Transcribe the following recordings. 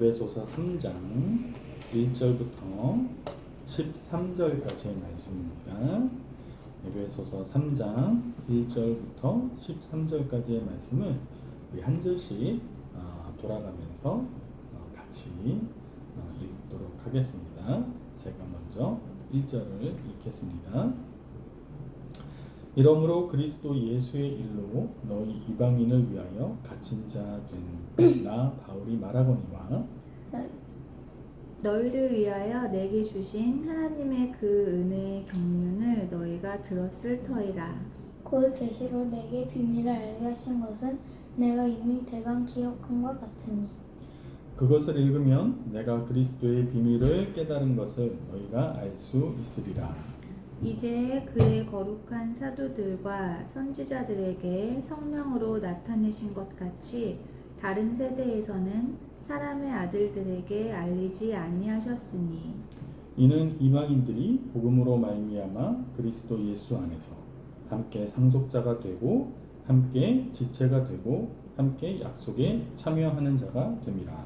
에베소서 3장 1절부터 13절까지의 말씀입니다. 에베소서 3장 1절부터 13절까지의 말씀을 우리 한 절씩 돌아가면서 같이 읽도록 하겠습니다. 제가 먼저 1절을 읽겠습니다. 이러므로 그리스도 예수의 일로 너희 이방인을 위하여 갇힌 자 된 나 바울이 말하거니와 너희를 위하여 내게 주신 하나님의 그 은혜의 경륜을 너희가 들었을 터이라. 곧 계시로 내게 비밀을 알게 하신 것은 내가 이미 대강 기억함과 같으니 그것을 읽으면 내가 그리스도의 비밀을 깨달은 것을 너희가 알 수 있으리라. 이제 그의 거룩한 사도들과 선지자들에게 성령으로 나타내신 것 같이 다른 세대에서는 사람의 아들들에게 알리지 아니하셨으니 이는 이방인들이 복음으로 말미암아 그리스도 예수 안에서 함께 상속자가 되고 함께 지체가 되고 함께 약속에 참여하는 자가 됨이라.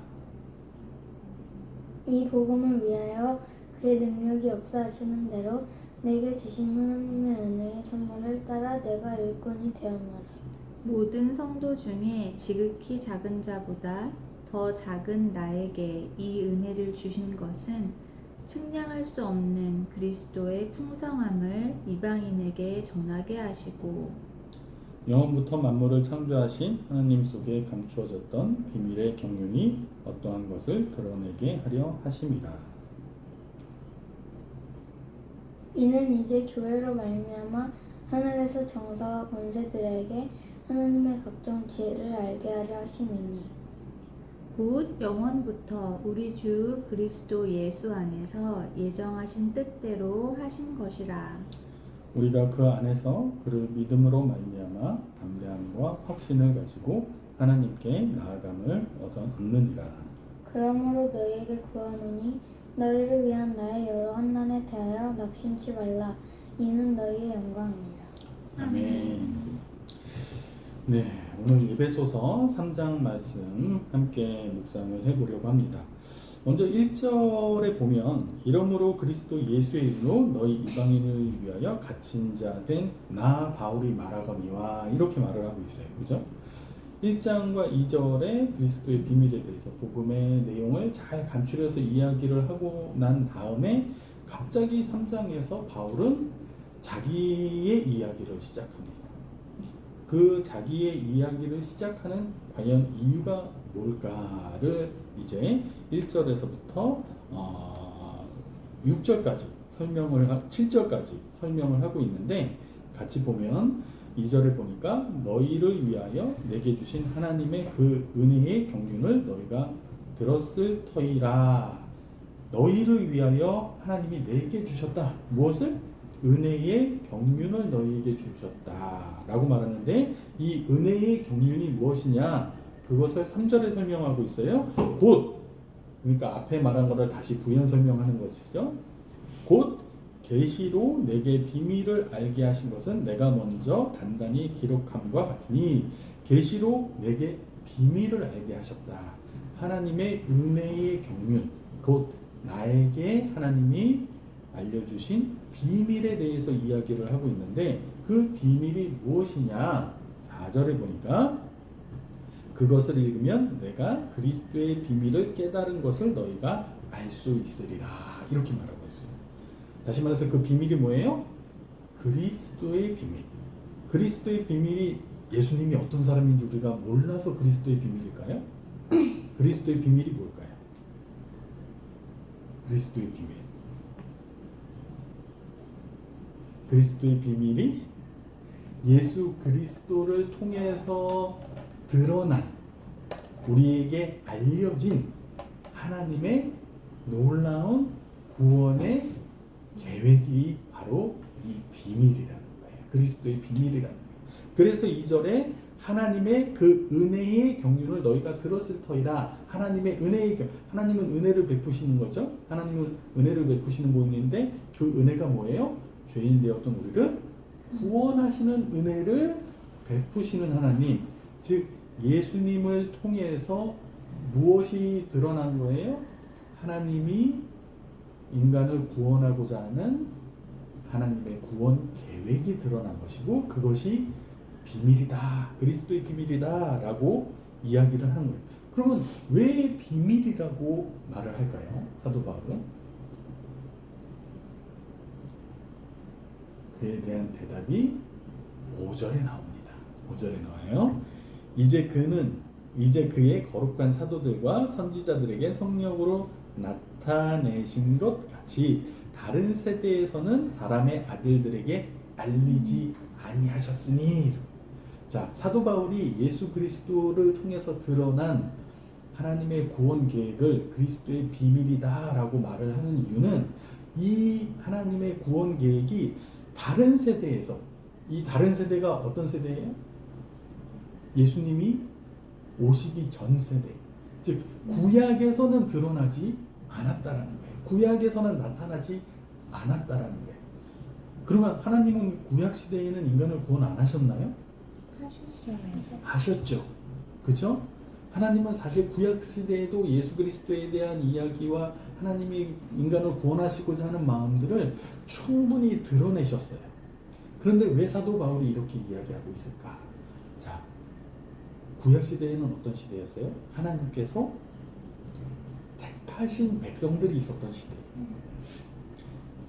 이 복음을 위하여 그의 능력이 역사하시는 대로 내게 주신 하나님의 은혜의 선물을 따라 내가 일꾼이 되었노라. 모든 성도 중에 지극히 작은 자보다 더 작은 나에게 이 은혜를 주신 것은 측량할 수 없는 그리스도의 풍성함을 이방인에게 전하게 하시고 영원부터 만물을 창조하신 하나님 속에 감추어졌던 비밀의 경륜이 어떠한 것을 드러내게 하려 하심이라. 이는 이제 교회로 말미암아 하늘에서 정사와 권세들에게 하나님의 각종 지혜를 알게 하려 하심이니 곧 영원부터 우리 주 그리스도 예수 안에서 예정하신 뜻대로 하신 것이라. 우리가 그 안에서 그를 믿음으로 말미암아 담대함과 확신을 가지고 하나님께 나아감을 얻느니라. 그러므로 너희에게 구하노니 너희를 위한 나의 여러 환난에 대하여 낙심치 말라. 이는 너희의 영광이니라. 아멘. 네, 오늘 에베소서 3장 말씀 함께 묵상을 해보려고 합니다. 먼저 1절에 보면 이러므로 그리스도 예수의 일로 너희 이방인을 위하여 갇힌 자 된 나 바울이 말하거니와 이렇게 말을 하고 있어요. 그죠? 1장과 2절에 그리스도의 비밀에 대해서 복음의 내용을 잘 간추려서 이야기를 하고 난 다음에 갑자기 3장에서 바울은 자기의 이야기를 시작합니다. 그 자기의 이야기를 시작하는 과연 이유가 뭘까를 이제 1절에서부터 6절까지 7절까지 설명을 하고 있는데 같이 보면 2절에 보니까 너희를 위하여 내게 주신 하나님의 그 은혜의 경륜을 너희가 들었을 터이라. 너희를 위하여 하나님이 내게 주셨다. 무엇을? 은혜의 경륜을 너희에게 주셨다 라고 말하는데 이 은혜의 경륜이 무엇이냐? 그것을 3절에 설명하고 있어요. 곧, 그러니까 앞에 말한 것을 다시 부연 설명하는 것이죠. 곧 계시로 내게 비밀을 알게 하신 것은 내가 먼저 간단히 기록함과 같으니 계시로 내게 비밀을 알게 하셨다. 하나님의 은혜의 경륜, 곧 나에게 하나님이 알려주신 비밀에 대해서 이야기를 하고 있는데 그 비밀이 무엇이냐? 4절에 보니까 그것을 읽으면 내가 그리스도의 비밀을 깨달은 것을 너희가 알 수 있으리라 이렇게 말하고 있어요. 다시 말해서 그 비밀이 뭐예요? 그리스도의 비밀. 그리스도의 비밀이 예수님이 어떤 사람인지 우리가 몰라서 그리스도의 비밀일까요? 그리스도의 비밀이 뭘까요? 그리스도의 비밀. 그리스도의 비밀이 예수 그리스도를 통해서 드러난 우리에게 알려진 하나님의 놀라운 구원의 계획이 바로 이 비밀이라는 거예요. 그리스도의 비밀이라는 거예요. 그래서 2절에 하나님의 그 은혜의 경륜을 너희가 들었을 터이라. 하나님의 은혜의 하나님은 은혜를 베푸시는 거죠. 하나님은 은혜를 베푸시는 분인데 그 은혜가 뭐예요? 죄인 되었던 우리를 구원하시는 은혜를 베푸시는 하나님, 즉 예수님을 통해서 무엇이 드러난 거예요? 하나님이 인간을 구원하고자 하는 하나님의 구원 계획이 드러난 것이고 그것이 비밀이다. 그리스도의 비밀이다 라고 이야기를 하는 거예요. 그러면 왜 비밀이라고 말을 할까요? 사도 바울은? 그에 대한 대답이 5절에 나옵니다. 5절에 나와요. 이제 그의 거룩한 사도들과 선지자들에게 성령으로 나타내신 것 같이 다른 세대에서는 사람의 아들들에게 알리지 아니하셨으니. 자, 사도 바울이 예수 그리스도를 통해서 드러난 하나님의 구원 계획을 그리스도의 비밀이다라고 말을 하는 이유는 이 하나님의 구원 계획이 다른 세대에서, 이 다른 세대가 어떤 세대예요? 예수님이 오시기 전 세대, 즉 구약에서는 드러나지 않았다라는 거예요. 구약에서는 나타나지 않았다라는 거예요. 그러면 하나님은 구약 시대에는 인간을 구원 안 하셨나요? 하셨어요. 하셨죠. 그렇죠? 하나님은 사실 구약 시대에도 예수 그리스도에 대한 이야기와 하나님이 인간을 구원하시고자 하는 마음들을 충분히 드러내셨어요. 그런데 왜 사도 바울이 이렇게 이야기하고 있을까? 자, 구약 시대에는 어떤 시대였어요? 하나님께서 택하신 백성들이 있었던 시대.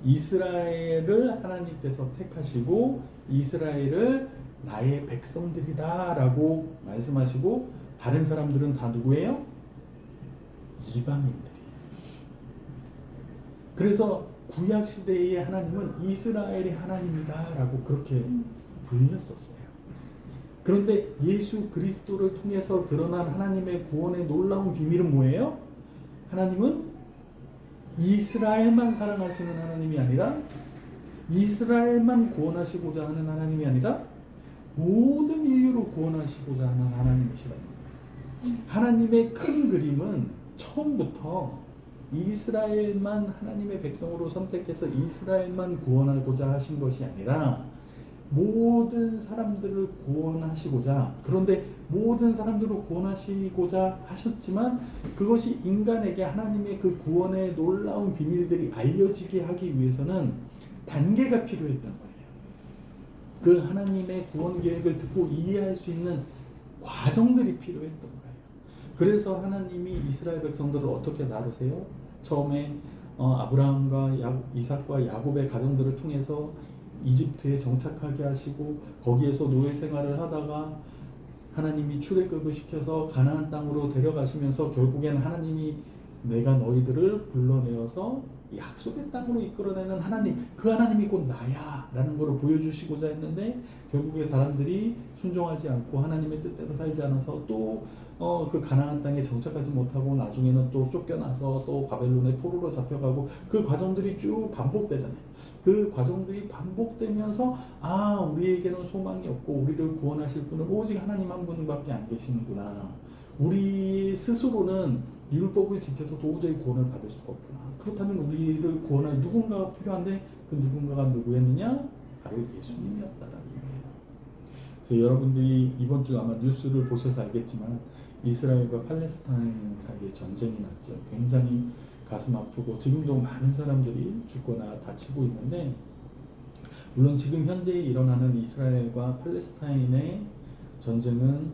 이스라엘을 하나님께서 택하시고 이스라엘을 나의 백성들이다라고 말씀하시고 다른 사람들은 다 누구예요? 이방인들이에요. 그래서 구약 시대의 하나님은 이스라엘의 하나님이다라고 그렇게 불렸었어요. 그런데 예수 그리스도를 통해서 드러난 하나님의 구원의 놀라운 비밀은 뭐예요? 하나님은 이스라엘만 사랑하시는 하나님이 아니라 이스라엘만 구원하시고자 하는 하나님이 아니라 모든 인류를 구원하시고자 하는 하나님이시라는 거예요. 하나님의 큰 그림은 처음부터 이스라엘만 하나님의 백성으로 선택해서 이스라엘만 구원하고자 하신 것이 아니라 모든 사람들을 구원하시고자, 그런데 모든 사람들을 구원하시고자 하셨지만 그것이 인간에게 하나님의 그 구원의 놀라운 비밀들이 알려지게 하기 위해서는 단계가 필요했던 거예요. 그 하나님의 구원 계획을 듣고 이해할 수 있는 과정들이 필요했던 거예요. 그래서 하나님이 이스라엘 백성들을 어떻게 다루세요? 처음에 아브라함과 이삭과 야곱의 가정들을 통해서 이집트에 정착하게 하시고 거기에서 노예 생활을 하다가 하나님이 출애굽을 시켜서 가나안 땅으로 데려가시면서 결국엔 하나님이 내가 너희들을 불러내어서 약속의 땅으로 이끌어내는 하나님, 그 하나님이 곧 나야 라는 것을 보여주시고자 했는데 결국에 사람들이 순종하지 않고 하나님의 뜻대로 살지 않아서 또 그 가나안 땅에 정착하지 못하고 나중에는 또 쫓겨나서 또 바벨론의 포로로 잡혀가고 그 과정들이 쭉 반복되잖아요. 그 과정들이 반복되면서 우리에게는 소망이 없고 우리를 구원하실 분은 오직 하나님 한 분밖에 안 계시는구나. 우리 스스로는 율법을 지켜서 도저히 구원을 받을 수가 없구나. 그렇다면 우리를 구원할 누군가가 필요한데 그 누군가가 누구였느냐? 바로 예수님이었다라는 거예요. 그래서 여러분들이 이번 주 아마 뉴스를 보셔서 알겠지만 이스라엘과 팔레스타인 사이에 전쟁이 났죠. 굉장히 가슴 아프고 지금도 많은 사람들이 죽거나 다치고 있는데 물론 지금 현재 일어나는 이스라엘과 팔레스타인의 전쟁은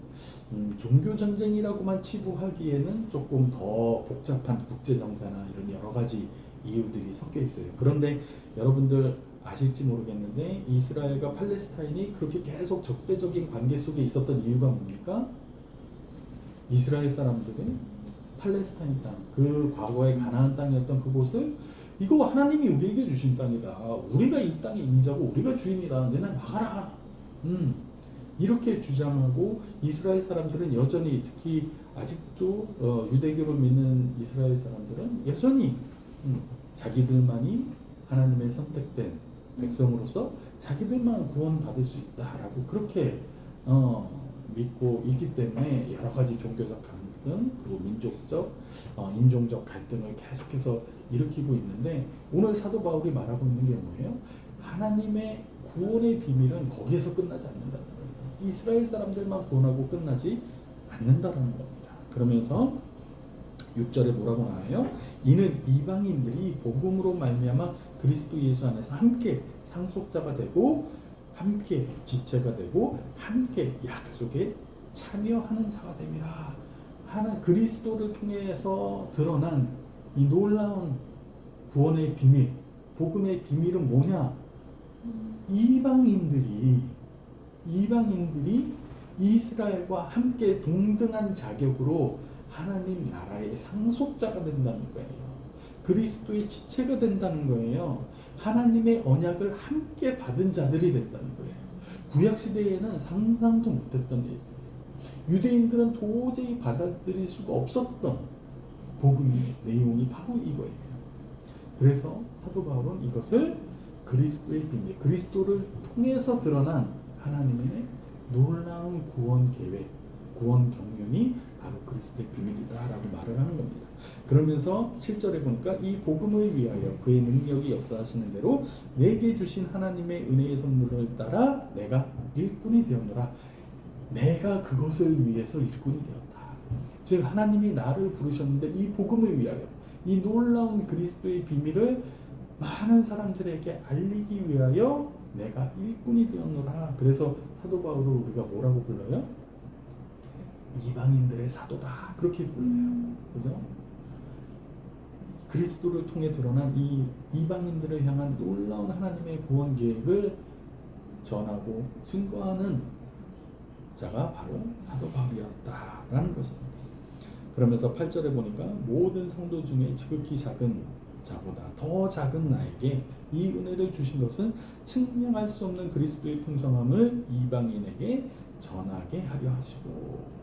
종교 전쟁이라고만 치부하기에는 조금 더 복잡한 국제 정세나 이런 여러 가지 이유들이 섞여 있어요. 그런데 여러분들 아실지 모르겠는데 이스라엘과 팔레스타인이 그렇게 계속 적대적인 관계 속에 있었던 이유가 뭡니까? 이스라엘 사람들은 팔레스타인 땅, 그 과거의 가나안 땅이었던 그곳을 이거 하나님이 우리에게 주신 땅이다. 우리가 이 땅의 임자고 우리가 주인이다. 너네 나가라. 이렇게 주장하고 이스라엘 사람들은 여전히 특히 아직도 유대교를 믿는 이스라엘 사람들은 여전히 자기들만이 하나님의 선택된 백성으로서 자기들만 구원받을 수 있다라고 그렇게 믿고 있기 때문에 여러 가지 종교적 갈등 그리고 민족적 인종적 갈등을 계속해서 일으키고 있는데 오늘 사도 바울이 말하고 있는 게 뭐예요? 하나님의 구원의 비밀은 거기에서 끝나지 않는다는 거예요. 이스라엘 사람들만 구원하고 끝나지 않는다는 겁니다. 그러면서 6절에 뭐라고 나와요? 이는 이방인들이 복음으로 말미암아 그리스도 예수 안에서 함께 상속자가 되고 함께 지체가 되고 함께 약속에 참여하는 자가 됨이라. 하나 그리스도를 통해서 드러난 이 놀라운 구원의 비밀, 복음의 비밀은 뭐냐? 이방인들이 이스라엘과 함께 동등한 자격으로 하나님 나라의 상속자가 된다는 거예요. 그리스도의 지체가 된다는 거예요. 하나님의 언약을 함께 받은 자들이 된다는 거예요. 구약 시대에는 상상도 못했던 얘기예요. 유대인들은 도저히 받아들일 수가 없었던 복음의 내용이 바로 이거예요. 그래서 사도 바울은 이것을 그리스도의 비밀, 그리스도를 통해서 드러난 하나님의 놀라운 구원 계획, 구원 경륜이 바로 그리스도의 비밀이다라고 말을 하는 겁니다. 그러면서 7절에 보니까 이 복음을 위하여 그의 능력이 역사하시는 대로 내게 주신 하나님의 은혜의 선물을 따라 내가 일꾼이 되었노라. 내가 그것을 위해서 일꾼이 되었다. 즉 하나님이 나를 부르셨는데 이 복음을 위하여 이 놀라운 그리스도의 비밀을 많은 사람들에게 알리기 위하여 내가 일꾼이 되었노라. 그래서 사도 바울을 우리가 뭐라고 불러요? 이방인들의 사도다. 그렇게 불러요. 그죠? 그리스도를 통해 드러난 이 이방인들을 향한 놀라운 하나님의 구원 계획을 전하고 증거하는 자가 바로 사도 바울이었다라는 것입니다. 그러면서 8절에 보니까 모든 성도 중에 지극히 작은 자보다 더 작은 나에게 이 은혜를 주신 것은 측량할 수 없는 그리스도의 풍성함을 이방인에게 전하게 하려 하시고,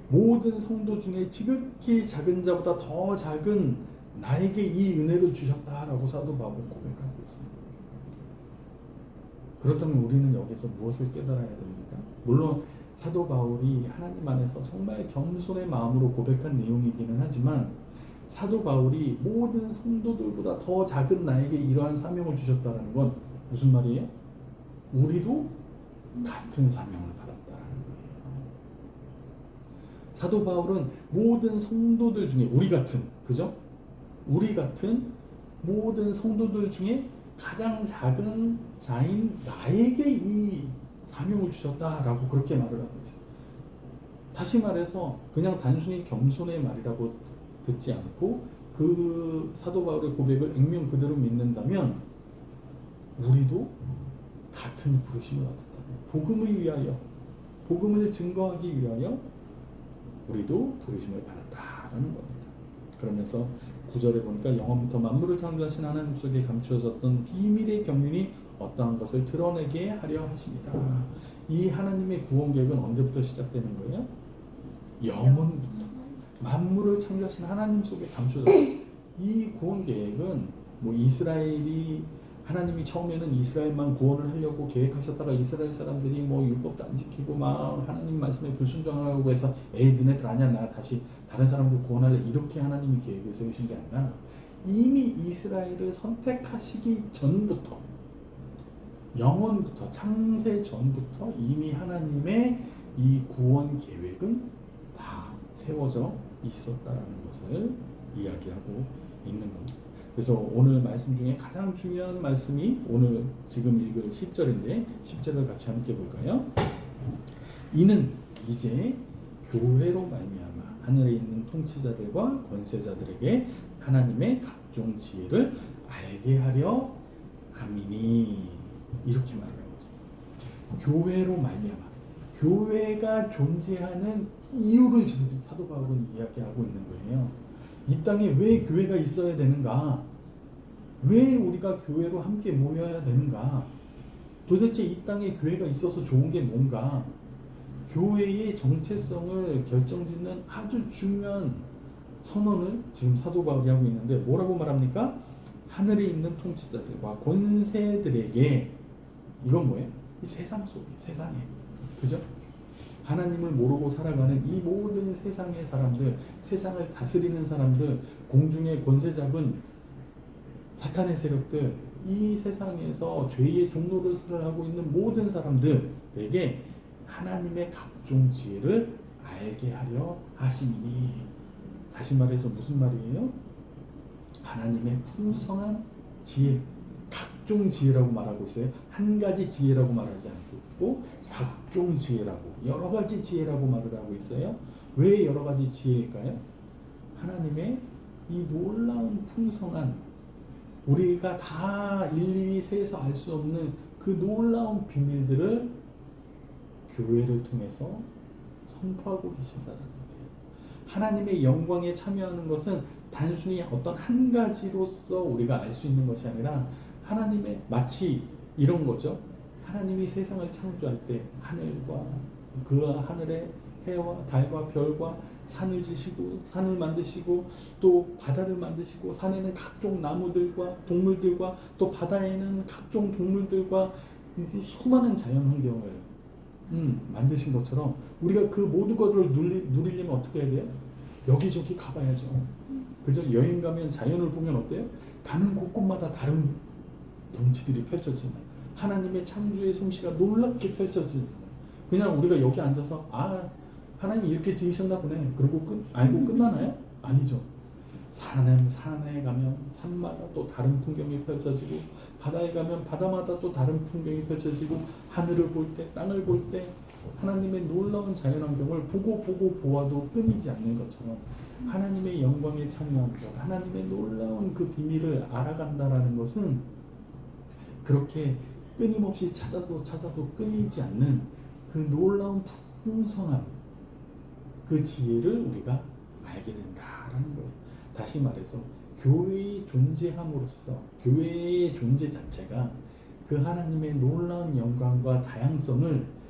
모든 성도 중에 지극히 작은 자보다 더 작은 나에게 이 은혜를 주셨다라고 사도 바울은 고백하고 있습니다. 그렇다면 우리는 여기서 무엇을 깨달아야 됩니까? 물론 사도 바울이 하나님 안에서 정말 겸손의 마음으로 고백한 내용이기는 하지만 사도 바울이 모든 성도들보다 더 작은 나에게 이러한 사명을 주셨다는 건 무슨 말이에요? 우리도 같은 사명을 받았다는 거예요. 사도 바울은 모든 성도들 중에 우리 같은, 그죠? 우리 같은 모든 성도들 중에 가장 작은 자인 나에게 이 사명을 주셨다라고 그렇게 말을 하고 있어요. 다시 말해서 그냥 단순히 겸손의 말이라고 듣지 않고 그 사도 바울의 고백을 액면 그대로 믿는다면 우리도 같은 부르심을 받았다. 복음을 위하여, 복음을 증거하기 위하여 우리도 부르심을 받았다라는 겁니다. 그러면서 9절에 보니까 영원부터 만물을 창조하신 하나님 속에 감추어졌던 비밀의 경륜이 어떠한 것을 드러내게 하려 하십니다. 이 하나님의 구원 계획은 언제부터 시작되는 거예요? 영원부터. 만물을 창조하신 하나님 속에 감추어졌던 이 구원 계획은 뭐 이스라엘이 하나님이 처음에는 이스라엘만 구원을 하려고 계획하셨다가 이스라엘 사람들이 뭐 율법도 안 지키고 막 하나님 말씀에 불순종하고 해서 에이 너네들 아니야 나 다시 다른 사람들 구원할래 이렇게 하나님이 계획을 세우신 게 아니라 이미 이스라엘을 선택하시기 전부터 영원부터 창세 전부터 이미 하나님의 이 구원 계획은 다 세워져 있었다라는 것을 이야기하고 있는 겁니다. 그래서 오늘 말씀 중에 가장 중요한 말씀이 오늘 지금 읽을 10절인데 10절을 같이 함께 볼까요? 이는 이제 교회로 말미암아 하늘에 있는 통치자들과 권세자들에게 하나님의 각종 지혜를 알게 하려 함이니 이렇게 말을 하고 있습니다. 교회로 말미암아 교회가 존재하는 이유를 지금 사도 바울은 이야기하고 있는 거예요. 이 땅에 왜 교회가 있어야 되는가? 왜 우리가 교회로 함께 모여야 되는가? 도대체 이 땅에 교회가 있어서 좋은 게 뭔가? 교회의 정체성을 결정짓는 아주 중요한 선언을 지금 사도 바울이 하고 있는데 뭐라고 말합니까? 하늘에 있는 통치자들과 권세들에게 이건 뭐예요? 이 세상 속에, 세상에, 그죠? 하나님을 모르고 살아가는 이 모든 세상의 사람들, 세상을 다스리는 사람들, 공중의 권세 잡은 사탄의 세력들, 이 세상에서 죄의 종노릇을 하고 있는 모든 사람들에게 하나님의 각종 지혜를 알게 하려 하시니 다시 말해서 무슨 말이에요? 하나님의 풍성한 지혜, 각종 지혜라고 말하고 있어요. 한 가지 지혜라고 말하지 않고 있고 각종 지혜라고, 여러 가지 지혜라고 말을 하고 있어요. 왜 여러 가지 지혜일까요? 하나님의 이 놀라운 풍성한, 우리가 다 일일이 세서 알 수 없는 그 놀라운 비밀들을 교회를 통해서 선포하고 계신다는 거예요. 하나님의 영광에 참여하는 것은 단순히 어떤 한 가지로서 우리가 알 수 있는 것이 아니라 하나님의, 마치 이런 거죠. 하나님이 세상을 창조할 때 하늘과 그 하늘의 해와 달과 별과 산을 지시고 산을 만드시고 또 바다를 만드시고 산에는 각종 나무들과 동물들과 또 바다에는 각종 동물들과 수많은 자연 환경을 만드신 것처럼 우리가 그 모든 것을 누리려면 어떻게 해야 돼요? 여기저기 가봐야죠. 그죠? 여행 가면 자연을 보면 어때요? 가는 곳곳마다 다른 경치들이 펼쳐지잖아요. 하나님의 창조의 솜씨가 놀랍게 펼쳐지잖아요. 그냥 우리가 여기 앉아서 하나님이 이렇게 지으셨나 보네 그러고 알고 끝나나요? 아니죠. 산에 가면 산마다 또 다른 풍경이 펼쳐지고 바다에 가면 바다마다 또 다른 풍경이 펼쳐지고 하늘을 볼 때, 땅을 볼 때 하나님의 놀라운 자연환경을 보고 보아도 끊이지 않는 것처럼 하나님의 영광에 참여하는 것, 하나님의 놀라운 그 비밀을 알아간다라는 것은 그렇게 끊임없이 찾아도 끊이지 않는 그 놀라운 풍성함, 그 지혜를 우리가 알게 된다라는 거예요. 다시 말해서 교회의 존재함으로써 교회의 존재 자체가 그 하나님의 놀라운 영광과 다양성을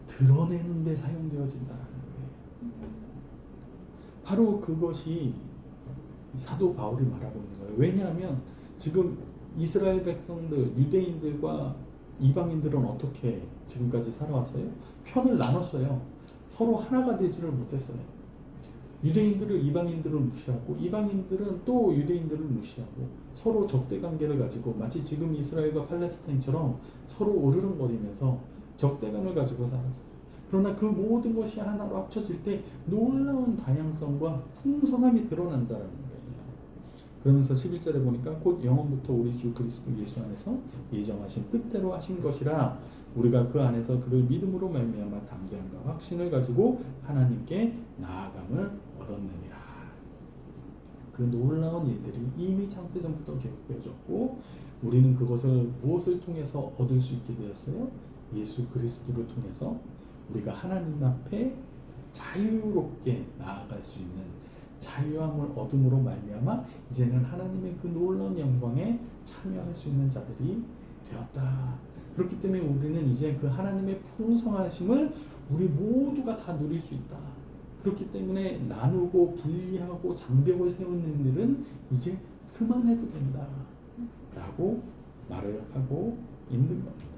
드러내는 데 사용되어진다는 거예요. 바로 그것이 사도 바울이 말하고 있는 거예요. 왜냐하면 지금 이스라엘 백성들, 유대인들과 이방인들은 어떻게 지금까지 살아왔어요? 편을 나눴어요. 서로 하나가 되지를 못했어요. 유대인들은 이방인들을 무시하고 이방인들은 또 유대인들을 무시하고 서로 적대관계를 가지고 마치 지금 이스라엘과 팔레스타인처럼 서로 으르렁거리면서 적대감을 가지고 살았어요. 그러나 그 모든 것이 하나로 합쳐질 때 놀라운 다양성과 풍성함이 드러난다는 거예요. 그러면서 11절에 보니까 곧 영원부터 우리 주 그리스도 예수 안에서 예정하신 뜻대로 하신 것이라 우리가 그 안에서 그를 믿음으로 말미암아 담대함과 확신을 가지고 하나님께 나아감을 얻었느니라. 그 놀라운 일들이 이미 창세전부터 계획되어졌고 우리는 그것을 무엇을 통해서 얻을 수 있게 되었어요? 예수 그리스도를 통해서 우리가 하나님 앞에 자유롭게 나아갈 수 있는 자유함을 얻음으로 말미암아 이제는 하나님의 그 놀라운 영광에 참여할 수 있는 자들이 되었다. 그렇기 때문에 우리는 이제 그 하나님의 풍성하심을 우리 모두가 다 누릴 수 있다. 그렇기 때문에 나누고 분리하고 장벽을 세우는 일은 이제 그만해도 된다 라고 말을 하고 있는 겁니다.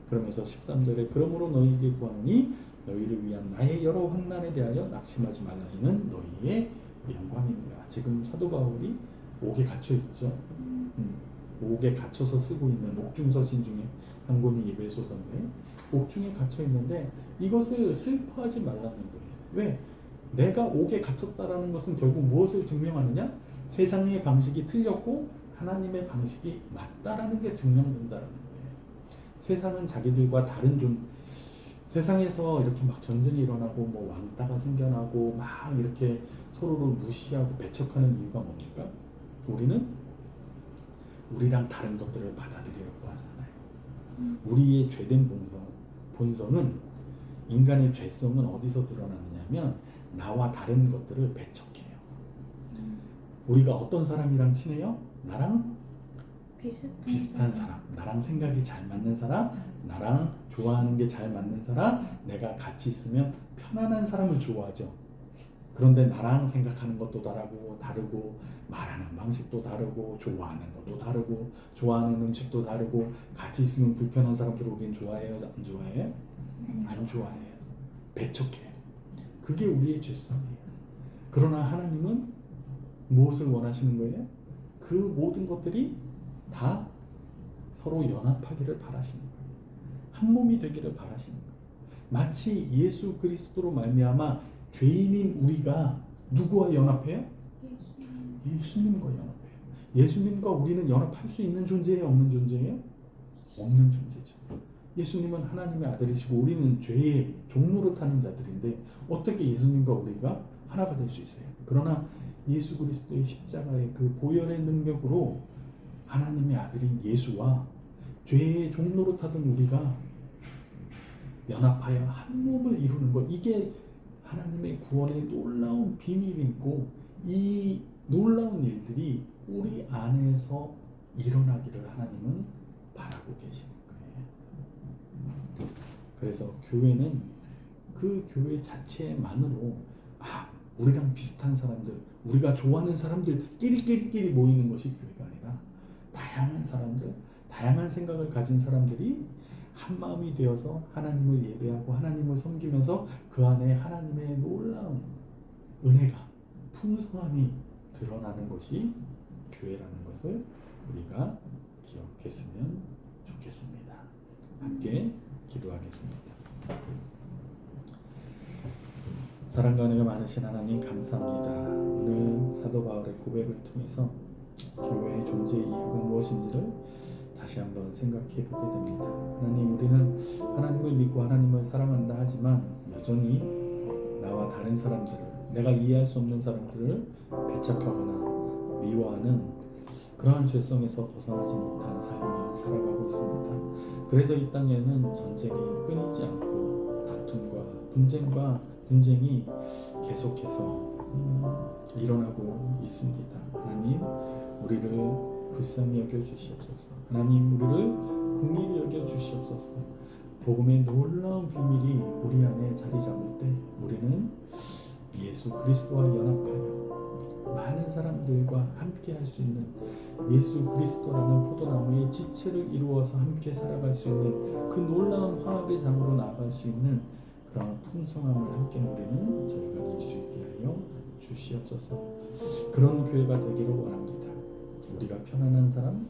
그러면서 13절에 그러므로 너희에게 구하노니 너희를 위한 나의 여러 환난에 대하여 낙심하지 말라. 이는 너희의 영광이니라. 지금 사도 바울이 옥에 갇혀 있죠. 옥에 갇혀서 쓰고 있는 옥중서신 중에 한 권이 예배소서인데 옥중에 갇혀 있는데 이것을 슬퍼하지 말라는 거예요. 왜? 내가 옥에 갇혔다라는 것은 결국 무엇을 증명하느냐? 세상의 방식이 틀렸고 하나님의 방식이 맞다라는 게 증명된다라는 거예요. 세상은 자기들과 다른 세상에서 이렇게 막 전쟁이 일어나고 뭐 왕따가 생겨나고 막 이렇게 서로를 무시하고 배척하는 이유가 뭡니까? 우리는 우리랑 다른 것들을 받아들이려고 하잖아요. 우리의 죄된 본성은 인간의 죄성은 어디서 드러나느냐면 나와 다른 것들을 배척해요. 우리가 어떤 사람이랑 친해요? 나랑 비슷한 사람, 나랑 생각이 잘 맞는 사람, 나랑 좋아하는 게 잘 맞는 사람, 내가 같이 있으면 편안한 사람을 좋아하죠. 그런데 나랑 생각하는 것도 다르고 말하는 방식도 다르고 좋아하는 것도 다르고 좋아하는 음식도 다르고 같이 있으면 불편한 사람들을 우리는 좋아해요? 안 좋아해요? 안 좋아해요. 배척해요. 그게 우리의 죄성이에요. 그러나 하나님은 무엇을 원하시는 거예요? 그 모든 것들이 다 서로 연합하기를 바라시는 거예요. 한 몸이 되기를 바라시는 거예요. 마치 예수 그리스도로 말미암아 죄인인 우리가 누구와 연합해요? 예수님과 연합해요. 예수님과 우리는 연합할 수 있는 존재예요, 없는 존재예요? 없는 존재죠. 예수님은 하나님의 아들이시고 우리는 죄의 종로로 타는 자들인데 어떻게 예수님과 우리가 하나가 될 수 있어요? 그러나 예수 그리스도의 십자가의 그 보혈의 능력으로 하나님의 아들인 예수와 죄의 종로로 타던 우리가 연합하여 한 몸을 이루는 것, 이게 하나님의 구원의 놀라운 비밀이고 이 놀라운 일들이 우리 안에서 일어나기를 하나님은 바라고 계시는 거예요. 그래서 교회는 그 교회 자체만으로 우리랑 비슷한 사람들, 우리가 좋아하는 사람들끼리 모이는 것이 교회가 아니라 다양한 사람들, 다양한 생각을 가진 사람들이 한 마음이 되어서 하나님을 예배하고 하나님을 섬기면서 그 안에 하나님의 놀라운 은혜가, 풍성함이 드러나는 것이 교회라는 것을 우리가 기억했으면 좋겠습니다. 함께 기도하겠습니다. 사랑과 은혜가 많으신 하나님 감사합니다. 오늘 사도 바울의 고백을 통해서 교회의 존재의 이유가 무엇인지를 다시 한번 생각해 보게 됩니다. 하나님, 우리는 하나님을 믿고 하나님을 사랑한다 하지만 여전히 나와 다른 사람들을, 내가 이해할 수 없는 사람들을 배척하거나 미워하는 그러한 죄성에서 벗어나지 못한 삶을 살아가고 있습니다. 그래서 이 땅에는 전쟁이 끊이지 않고 다툼과 분쟁이 계속해서 일어나고 있습니다. 하나님, 우리를 불쌍히 여겨 주시옵소서. 하나님, 우리를 긍휼히 여겨 주시옵소서. 복음의 놀라운 비밀이 우리 안에 자리 잡을 때 우리는 예수 그리스도와 연합하여 많은 사람들과 함께 할 수 있는, 예수 그리스도라는 포도나무의 지체를 이루어서 함께 살아갈 수 있는 그 놀라운 화합의 장으로 나아갈 수 있는 그런 풍성함을 함께 누리는 저희가 될 수 있게 하여 주시옵소서. 그런 교회가 되기를 원합니다. 우리가 편안한 사람,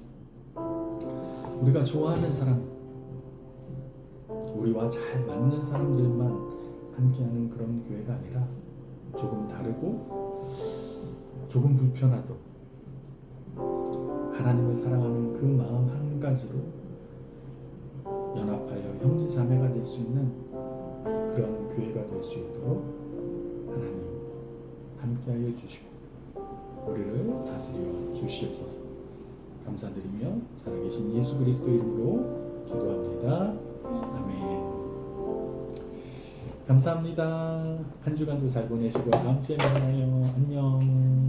우리가 좋아하는 사람, 우리와 잘 맞는 사람들만 함께하는 그런 교회가 아니라 조금 다르고 조금 불편하도 하나님을 사랑하는 그 마음 한 가지로 연합하여 형제 자매가 될 수 있는 그런 교회가 될 수 있도록 하나님 함께하여 주시고 우리를 다스려 주시옵소서. 감사드리며 살아계신 예수 그리스도 이름으로 기도합니다. 아멘. 감사합니다. 한 주간도 잘 보내시고 다음 주에 만나요. 안녕.